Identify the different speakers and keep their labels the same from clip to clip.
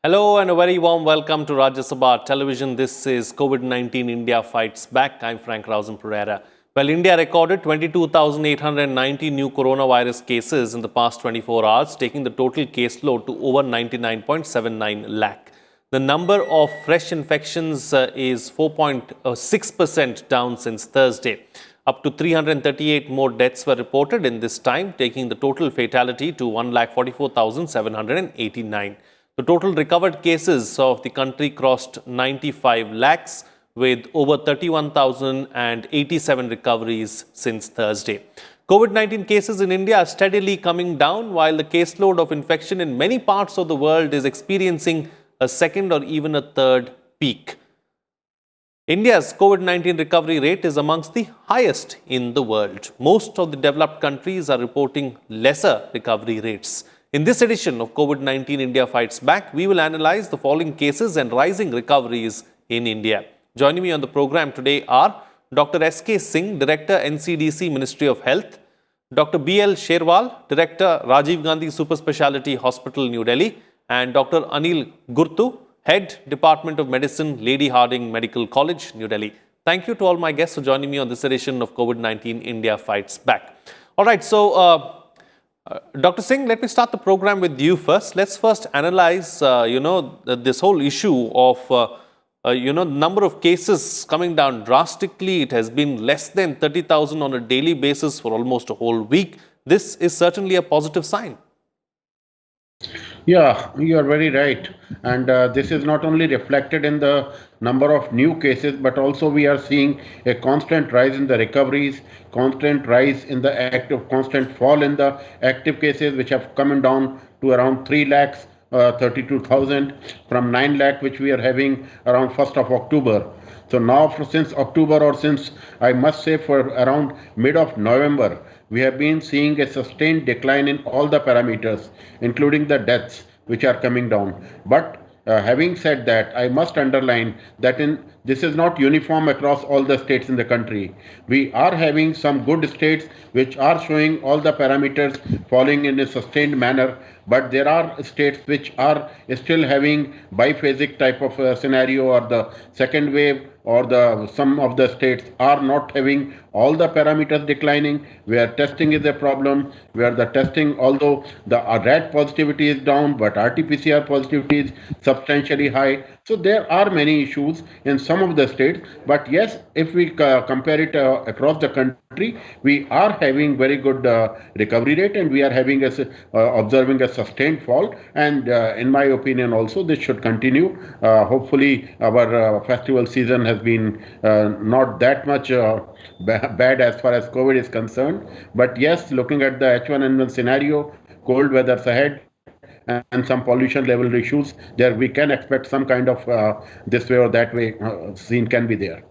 Speaker 1: Hello and a very warm welcome to Rajya Sabha Television. This is COVID-19 India Fights Back. I'm Frank Rausen Pereira. Well, India recorded 22,890 new coronavirus cases in the past 24 hours, taking the total caseload to over 99.79 lakh. The number of fresh infections is 4.6% down since Thursday. Up to 338 more deaths were reported in this time, taking the total fatality to 1,44,789. The total recovered cases of the country crossed 95 lakhs with over 31,087 recoveries since Thursday. COVID-19 cases in India are steadily coming down while the caseload of infection in many parts of the world is experiencing a second or even a third peak. India's COVID-19 recovery rate is amongst the highest in the world. Most of the developed countries are reporting lesser recovery rates. In this edition of COVID-19 India Fights Back, we will analyze the falling cases and rising recoveries in India. Joining me on the program today are Dr. S.K. Singh, Director, NCDC, Ministry of Health; Dr. B.L. Sherwal, Director, Rajiv Gandhi Super Speciality Hospital, New Delhi; and Dr. Anil Gurtu, Head, Department of Medicine, Lady Hardinge Medical College, New Delhi. Thank you to all my guests for joining me on this edition of COVID-19 India Fights Back. All right, so Dr. Singh, let me start the program with you first. Let's first analyze, this whole issue of, number of cases coming down drastically. It has been less than 30,000 on a daily basis for almost a whole week. This is certainly a positive sign.
Speaker 2: Yeah, you are very right. And this is not only reflected in the number of new cases, but also we are seeing a constant rise in the recoveries, constant rise in the active, constant fall in the active cases, which have come down to around 3 lakhs, 32,000 from 9 lakh, which we are having around 1st of October. So now, since October, or since I must say for around mid of November, we have been seeing a sustained decline in all the parameters, including the deaths, which are coming down. But having said that, I must underline that this is not uniform across all the states in the country. We are having some good states which are showing all the parameters falling in a sustained manner, but there are states which are still having biphasic type of scenario, or the second wave, or some of the states are not having all the parameters declining, where testing is a problem, where the testing, although the RAT positivity is down, but RT-PCR positivity is substantially high. So there are many issues in some of the states, but yes, if we compare it across the country, we are having very good recovery rate, and we are having observing a sustained fall. And in my opinion, also this should continue. Hopefully, our festival season has been not that much bad as far as COVID is concerned. But yes, looking at the H1N1 scenario, cold weathers ahead, and some pollution level issues, there we can expect some kind of this way or that way scene can be there.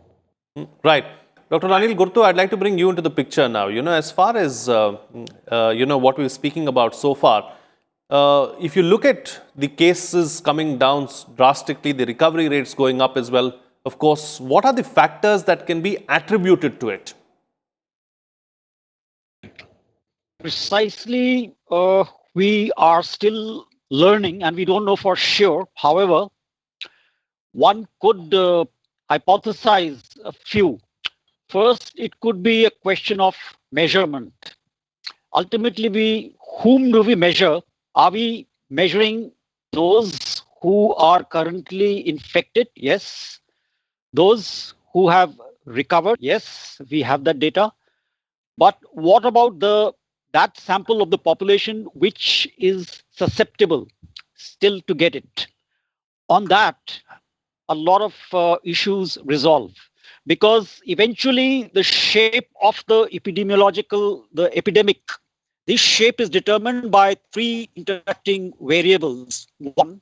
Speaker 1: Right. Dr. Anil Gurtu, I'd like to bring you into the picture now. As far as, what we're speaking about so far, if you look at the cases coming down drastically, the recovery rates going up as well, of course, what are the factors that can be attributed to it?
Speaker 3: Precisely, we are still learning and we don't know for sure. However, one could hypothesize a few. First, it could be a question of measurement. Ultimately, whom do we measure? Are we measuring those who are currently infected? Yes. Those who have recovered? Yes, we have that data. But what about that sample of the population which is susceptible still to get it? On that, a lot of issues resolve, because eventually the shape of the epidemic, this shape is determined by three interacting variables. One,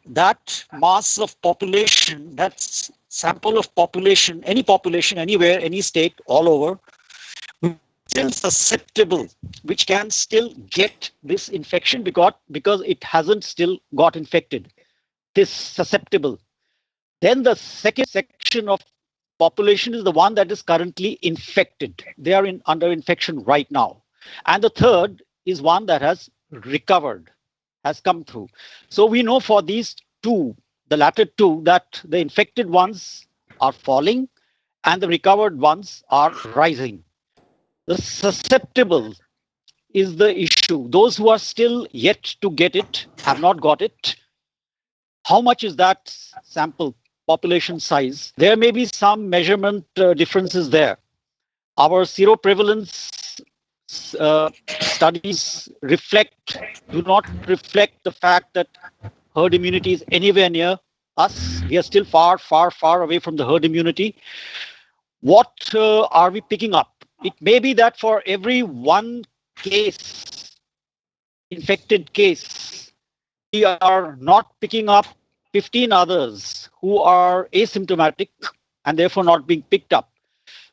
Speaker 3: that mass of population, that sample of population, anywhere, any state, all over, still susceptible, which can still get this infection because it hasn't still got infected. This susceptible. Then the second section of population is the one that is currently infected. They are under infection right now. And the third is one that has recovered. has come through. So we know for these two, the latter two, that the infected ones are falling and the recovered ones are rising. The susceptible is the issue. Those who are still yet to get it have not got it. How much is that sample population size? There may be some measurement differences there. Our seroprevalence studies do not reflect the fact that herd immunity is anywhere near us. We are still far, far, far away from the herd immunity. What are we picking up? It may be that for every one case, infected case, we are not picking up 15 others who are asymptomatic and therefore not being picked up.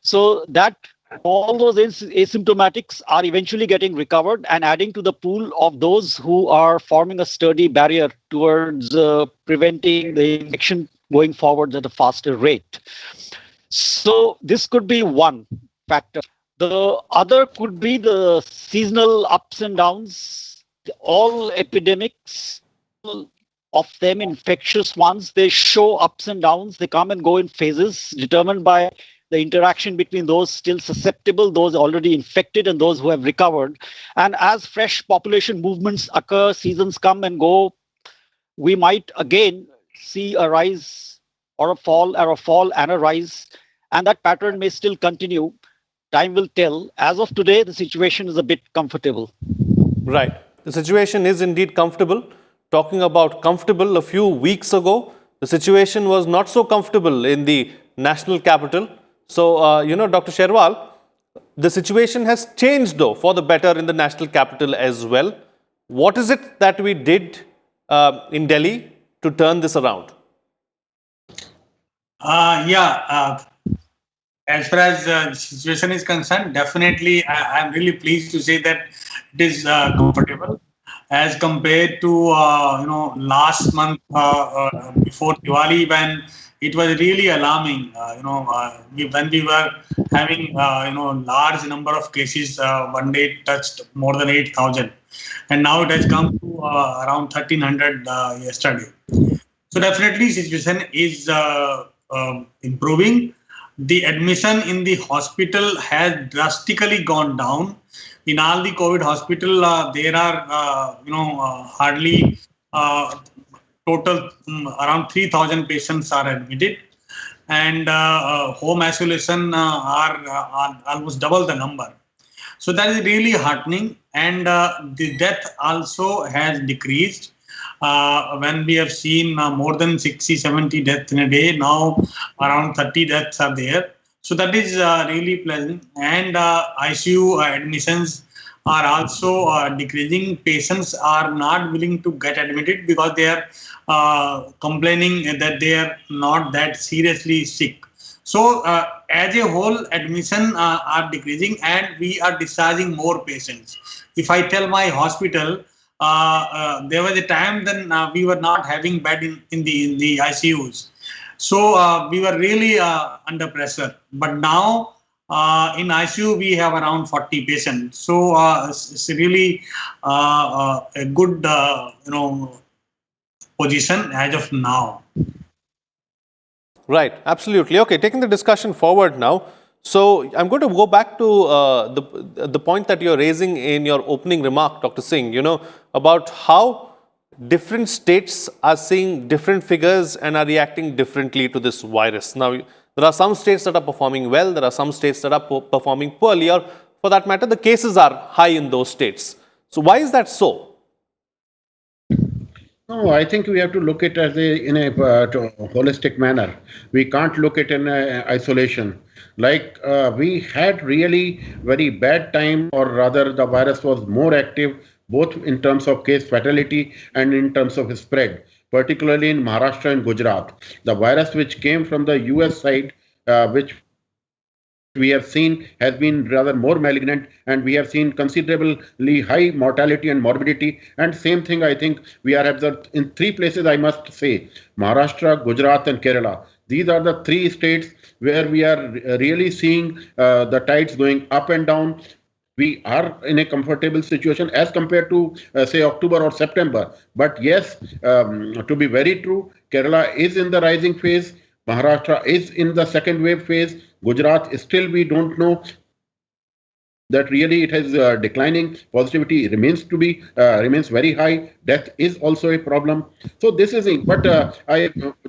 Speaker 3: So that all those asymptomatics are eventually getting recovered and adding to the pool of those who are forming a sturdy barrier towards preventing the infection going forward at a faster rate. So this could be one factor. The other could be the seasonal ups and downs. All epidemics, of them infectious ones, they show ups and downs. They come and go in phases determined by the interaction between those still susceptible, those already infected, and those who have recovered. And as fresh population movements occur, seasons come and go, we might again see a rise or a fall and a rise. And that pattern may still continue. Time will tell. As of today, the situation is a bit comfortable.
Speaker 1: Right. The situation is indeed comfortable. Talking about comfortable, a few weeks ago, the situation was not so comfortable in the national capital. So, Dr. Sherwal, the situation has changed though for the better in the national capital as well. What is it that we did in Delhi to turn this around?
Speaker 4: As far as the situation is concerned, definitely I'm really pleased to say that it is comfortable as compared to last month before Diwali, when it was really alarming. When we were having large number of cases, one day it touched more than 8,000, and now it has come to around 1,300 yesterday. So definitely situation is improving. The admission in the hospital has drastically gone down. In all the COVID hospital, there are hardly total around 3,000 patients are admitted, and home isolation are almost double the number. So that is really heartening, and the death also has decreased. When we have seen more than 60, 70 deaths in a day, now around 30 deaths are there. So that is really pleasant. And ICU admissions are also decreasing. Patients are not willing to get admitted because they are complaining that they are not that seriously sick. So as a whole, admission are decreasing, and we are discharging more patients. If I tell my hospital, there was a time then we were not having bed in the ICUs. So we were really under pressure. But now in ICU, we have around 40 patients. So it's really a good position as of now.
Speaker 1: Right, absolutely. Okay, taking the discussion forward now. So I'm going to go back to the point that you're raising in your opening remark, Dr. Singh, about how different states are seeing different figures and are reacting differently to this virus. Now, there are some states that are performing well, there are some states that are performing poorly, or for that matter, the cases are high in those states. So why is that so?
Speaker 2: No, I think we have to look at it in a holistic manner. We can't look at it in isolation. Like we had really very bad time, or rather the virus was more active, both in terms of case fatality and in terms of spread, particularly in Maharashtra and Gujarat. The virus which came from the US side, which we have seen has been rather more malignant, and we have seen considerably high mortality and morbidity. And same thing I think we are observed in three places, I must say: Maharashtra, Gujarat and Kerala. These are the three states where we are really seeing the tides going up and down. we are in a comfortable situation as compared to, say, October or September. But yes, to be very true, Kerala is in the rising phase. Maharashtra is in the second wave phase. Gujarat is still, we don't know that really it has declining. Positivity remains very high. Death is also a problem. So this is it. But I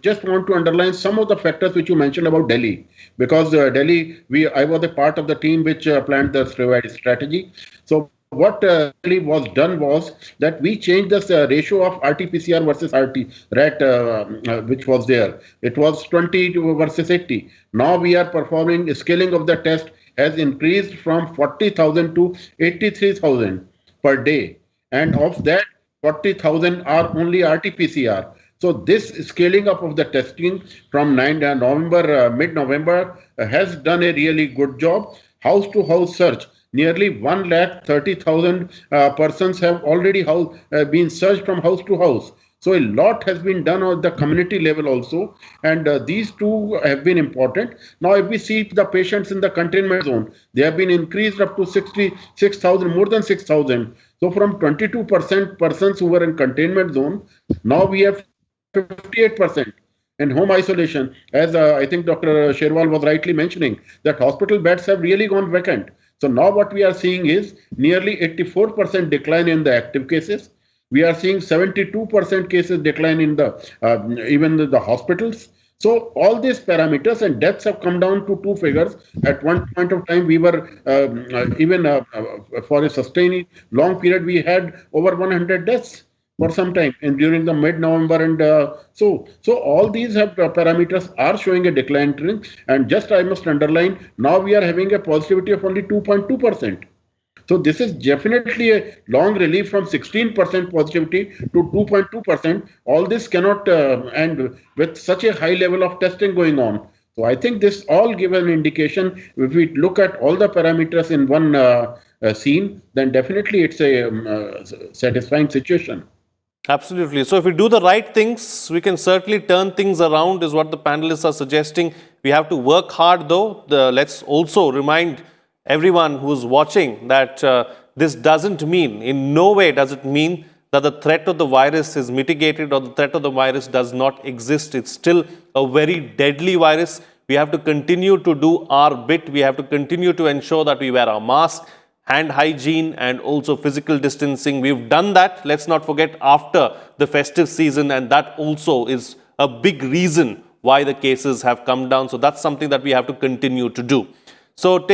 Speaker 2: just want to underline some of the factors which you mentioned about Delhi, because Delhi, I was a part of the team which planned the strategy. So what really was done was that we changed this ratio of RT-PCR versus RT-RAT, which was there. It was 20 versus 80. Now we are performing scaling of the test has increased from 40,000 to 83,000 per day. And of that, 40,000 are only RT-PCR. So this scaling up of the testing from mid-November has done a really good job. House-to-house search, nearly 130,000 persons have already been searched from house to house. So a lot has been done at the community level also, and these two have been important. Now, if we see the patients in the containment zone, they have been increased up to 66,000, more than 6,000. So from 22% persons who were in containment zone, now we have 58% in home isolation. As I think Dr. Sherwal was rightly mentioning, that hospital beds have really gone vacant. So now what we are seeing is nearly 84% decline in the active cases. We are seeing 72% cases decline in the even the hospitals. So all these parameters and deaths have come down to two figures. At one point of time, we were even for a sustained long period, we had over 100 deaths for some time, and during the mid-November, and so all these parameters are showing a decline trend. And just I must underline, now we are having a positivity of only 2.2%. So this is definitely a long relief from 16% positivity to 2.2%. All this cannot and with such a high level of testing going on. So I think this all give an indication. If we look at all the parameters in one scene, then definitely it's a satisfying situation.
Speaker 1: Absolutely. So if we do the right things, we can certainly turn things around, is what the panelists are suggesting. We have to work hard, though. Let's also remind everyone who's watching that this doesn't mean, in no way does it mean that the threat of the virus is mitigated or the threat of the virus does not exist. It's still a very deadly virus. We have to continue to do our bit. We have to continue to ensure that we wear our mask, hand hygiene, and also physical distancing. We've done that, let's not forget, after the festive season, and that also is a big reason why the cases have come down. So that's something that we have to continue to do. So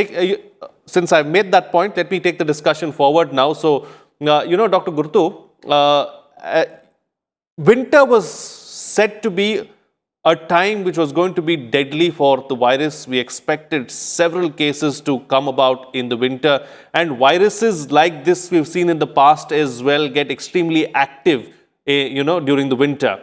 Speaker 1: since I've made that point, let me take the discussion forward now. So, Dr. Gurtu, winter was said to be a time which was going to be deadly for the virus. We expected several cases to come about in the winter, and viruses like this we've seen in the past as well get extremely active, during the winter.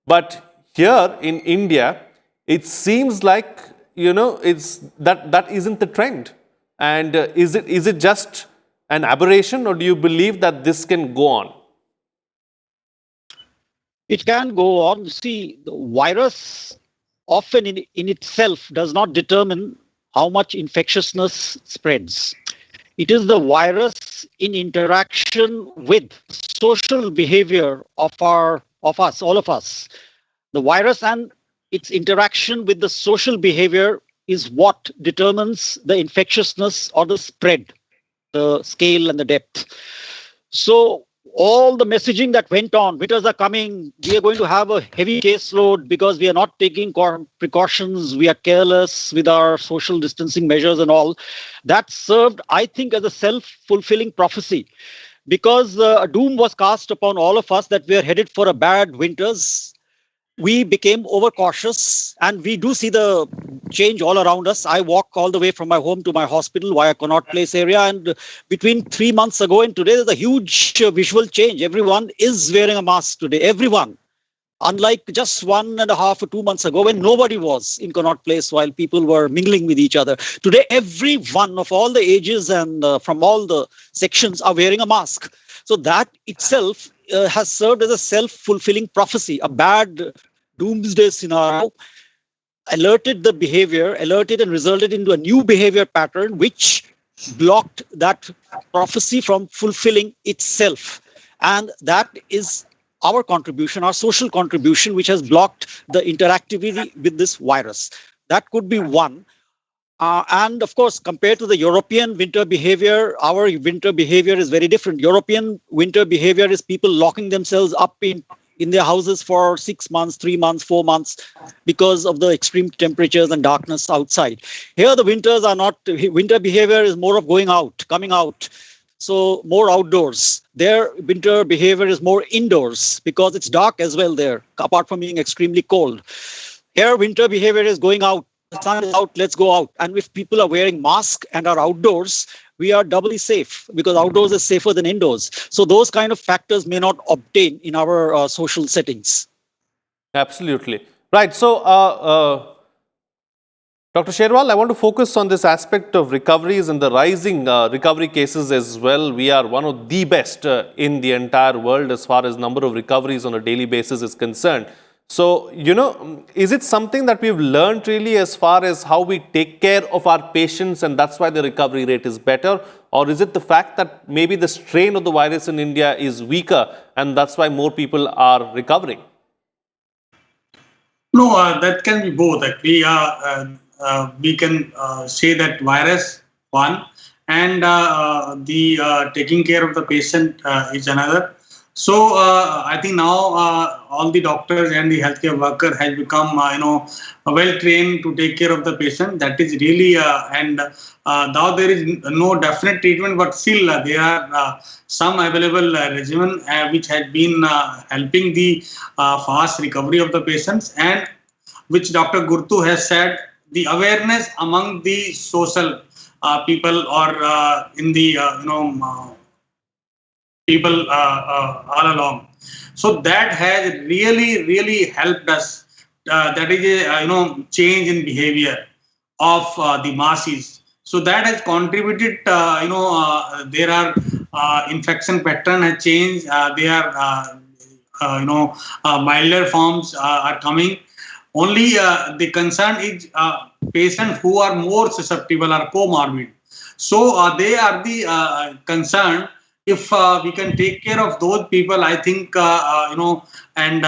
Speaker 1: But here in India, it seems like, it's that isn't the trend. And is it just an aberration, or do you believe that this can go on?
Speaker 3: It can go on. See, the virus often in itself does not determine how much infectiousness spreads. It is the virus in interaction with social behavior of us, all of us. The virus and its interaction with the social behavior is what determines the infectiousness or the spread, the scale and the depth. So all the messaging that went on, winters are coming, we are going to have a heavy caseload because we are not taking precautions, we are careless with our social distancing measures and all, that served, I think, as a self-fulfilling prophecy, because a doom was cast upon all of us that we are headed for a bad winters. We became overcautious, and we do see the change all around us. I walk all the way from my home to my hospital via Connaught Place area, and between 3 months ago and today, there's a huge visual change. Everyone is wearing a mask today. Everyone. Unlike just 1.5 or 2 months ago when nobody was in Connaught Place while people were mingling with each other. Today, everyone of all the ages and from all the sections are wearing a mask. So that itself has served as a self-fulfilling prophecy. A bad doomsday scenario alerted the behavior, alerted and resulted into a new behavior pattern, which blocked that prophecy from fulfilling itself. And that is our contribution, our social contribution, which has blocked the interactivity with this virus. That could be one. And of course, compared to the European winter behavior, our winter behavior is very different. European winter behavior is people locking themselves up in their houses for 6 months, 3 months, 4 months because of the extreme temperatures and darkness outside. Here, the winter behavior is more of going out, coming out. So more outdoors. Their winter behavior is more indoors because it's dark as well there, apart from being extremely cold. Here, winter behavior is going out. The sun is out, let's go out. And if people are wearing masks and are outdoors, we are doubly safe because outdoors is safer than indoors. So those kind of factors may not obtain in our social settings.
Speaker 1: Absolutely. Right. So, Dr. Sherwal, I want to focus on this aspect of recoveries and the rising recovery cases as well. We are one of the best in the entire world as far as number of recoveries on a daily basis is concerned. So, is it something that we've learned really as far as how we take care of our patients and that's why the recovery rate is better? Or is it the fact that maybe the strain of the virus in India is weaker and that's why more people are recovering?
Speaker 4: No, that can be both. Actually, we can say that virus one and the taking care of the patient is another. So I think now all the doctors and the healthcare worker has become well trained to take care of the patient. That is really and now there is no definite treatment, but still there are some available regimen which has been helping the fast recovery of the patients, and which Dr. Gurtu has said, the awareness among the social people or in the people all along. So that has really helped us. That is a change in behavior of the masses. So that has contributed. There are infection pattern has changed. There are milder forms are coming. Only the concern is patients who are more susceptible or comorbid. So they are the concern. If we can take care of those people, I think, and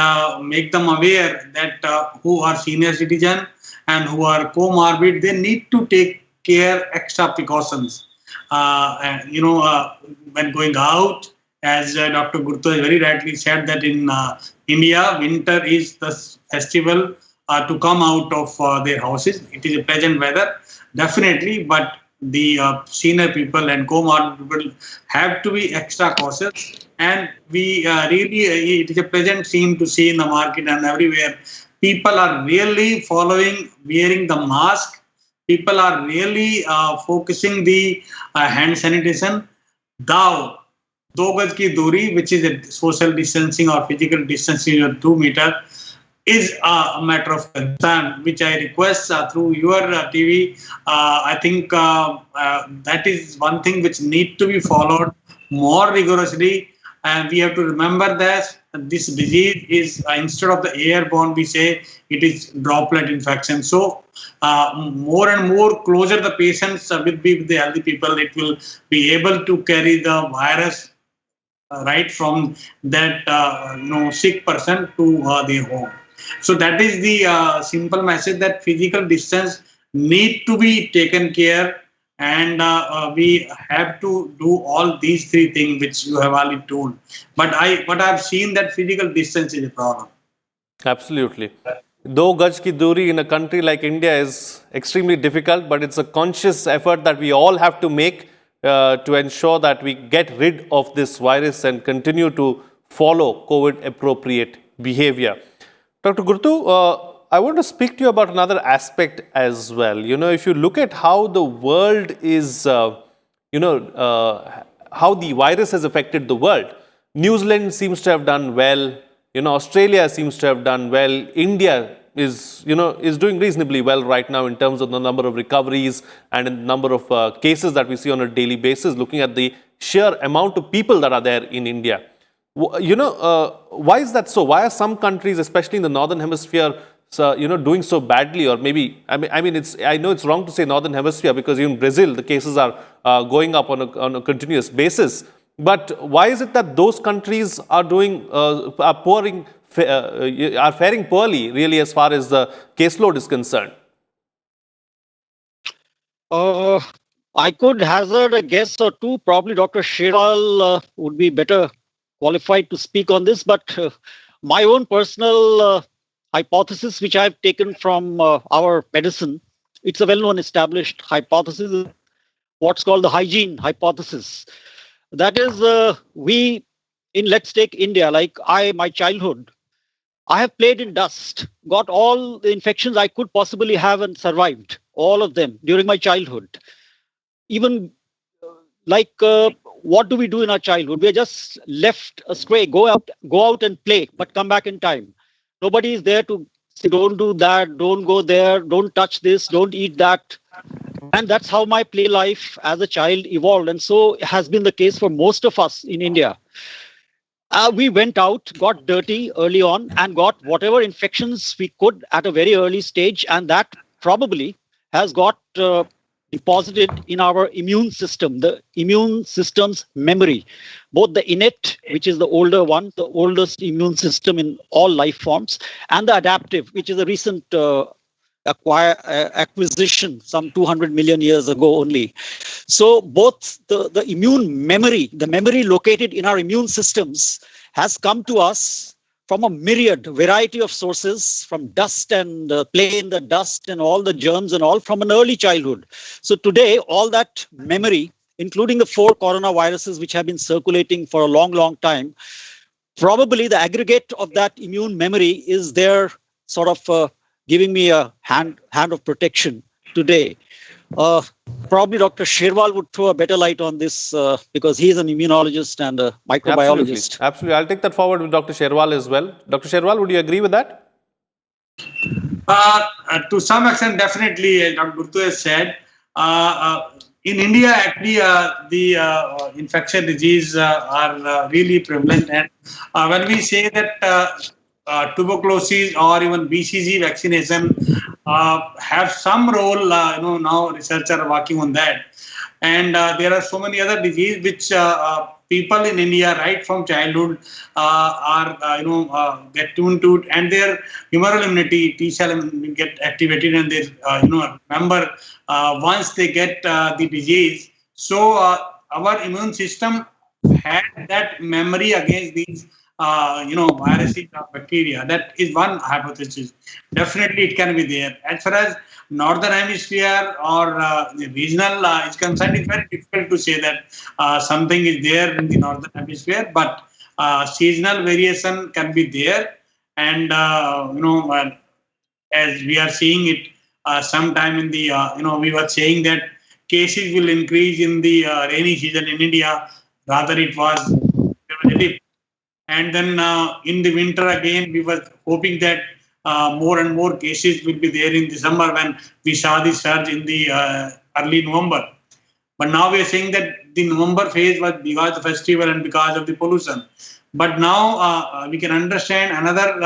Speaker 4: make them aware that who are senior citizen and who are comorbid, they need to take care extra precautions. When going out, as Dr. Gurtu has very rightly said that in India, winter is the festival to come out of their houses. It is a pleasant weather, definitely, but the senior people and comorbid people have to be extra cautious. And we really, it is a pleasant scene to see in the market and everywhere. People are really following, wearing the mask. People are really focusing the hand sanitation. Thou, do gaj ki duri, which is a social distancing or physical distancing of 2 meters, is a matter of concern, which I request through your TV. I think that is one thing which need to be followed more rigorously. And we have to remember that this disease is, instead of the airborne, we say it is droplet infection. So more and more closer the patients will be with the healthy people, it will be able to carry the virus right from that sick person to their home. So that is the simple message, that physical distance need to be taken care, and we have to do all these three things which you have already told. But I've seen that physical distance is a problem.
Speaker 1: Absolutely. Do gaj ki duri in a country like India is extremely difficult, but it's a conscious effort that we all have to make to ensure that we get rid of this virus and continue to follow COVID appropriate behavior. Dr. Gurtu, I want to speak to you about another aspect as well. If you look at how the world is, how the virus has affected the world, New Zealand seems to have done well. Australia seems to have done well. India is doing reasonably well right now in terms of the number of recoveries and the number of cases that we see on a daily basis, looking at the sheer amount of people that are there in India. Why is that so? Why are some countries, especially in the Northern Hemisphere, doing so badly, or maybe I know it's wrong to say Northern Hemisphere because even Brazil, the cases are going up on a continuous basis. But why is it that those countries are faring poorly, really, as far as the caseload is concerned?
Speaker 3: I could hazard a guess or two. Probably Dr. Sherwal would be better qualified to speak on this. But my own personal hypothesis, which I've taken from our medicine, it's a well-known established hypothesis, what's called the hygiene hypothesis. That is, let's take India, like my childhood, I have played in dust, got all the infections I could possibly have and survived, all of them during my childhood. Even what do we do in our childhood? We are just left astray, go out and play, but come back in time. Nobody is there to say, don't do that, don't go there, don't touch this, don't eat that. And that's how my play life as a child evolved. And so has been the case for most of us in India. We went out, got dirty early on, and got whatever infections we could at a very early stage. And that probably has got deposited in our immune system, the immune system's memory, both the innate, which is the older one, the oldest immune system in all life forms, and the adaptive, which is a recent acquisition some 200 million years ago only. So both the immune memory, the memory located in our immune systems, has come to us from a variety of sources, from dust and play in the dust and all the germs and all from an early childhood. So today, all that memory, including the 4 coronaviruses which have been circulating for a long, long time, probably the aggregate of that immune memory is there sort of giving me a hand of protection today. Probably Dr. Sherwal would throw a better light on this because he is an immunologist and a microbiologist.
Speaker 1: Absolutely. I'll take that forward with Dr. Sherwal as well. Dr. Sherwal, would you agree with that?
Speaker 4: To some extent, definitely, as Dr. Gurtu has said. In India, actually, the infection disease are really prevalent. And when we say that tuberculosis or even BCG vaccination have some role, now researchers are working on that. And there are so many other diseases which people in India right from childhood get tuned to, and their humoral immunity, T cell get activated, and they remember once they get the disease. So our immune system had that memory against these viruses or bacteria. That is one hypothesis. Definitely it can be there. As far as Northern Hemisphere or regional is concerned, it's very difficult to say that something is there in the Northern Hemisphere, but seasonal variation can be there. And, as we are seeing it sometime in the, we were saying that cases will increase in the rainy season in India. Rather, it was a dip. And then in the winter again, we were hoping that more and more cases will be there in December when we saw the surge in the early November. But now we are saying that the November phase was because of the festival and because of the pollution. But now we can understand another,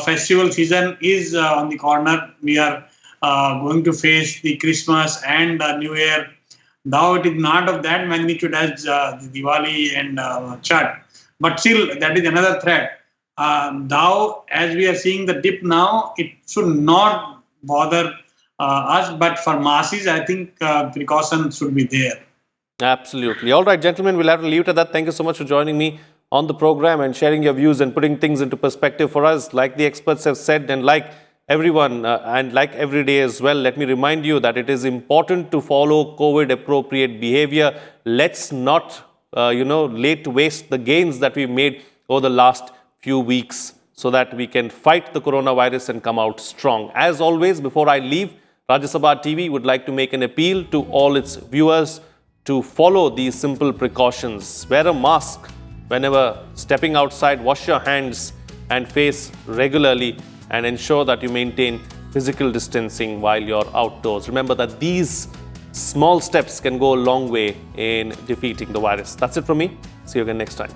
Speaker 4: festival season is on the corner. We are going to face the Christmas and New Year. Though it is not of that magnitude as the Diwali and Chhath. But still, that is another threat. Though, as we are seeing the dip now, it should not bother us. But for masses, I think precaution should be there.
Speaker 1: Absolutely. All right, gentlemen, we'll have to leave it at that. Thank you so much for joining me on the program and sharing your views and putting things into perspective for us. Like the experts have said, and like everyone and like every day as well, let me remind you that it is important to follow COVID-appropriate behavior. Let's not waste the gains that we've made over the last few weeks so that we can fight the coronavirus and come out strong. As always, before I leave, Rajya Sabha TV would like to make an appeal to all its viewers to follow these simple precautions. Wear a mask whenever stepping outside, wash your hands and face regularly, and ensure that you maintain physical distancing while you're outdoors. Remember that these small steps can go a long way in defeating the virus. That's it from me. See you again next time.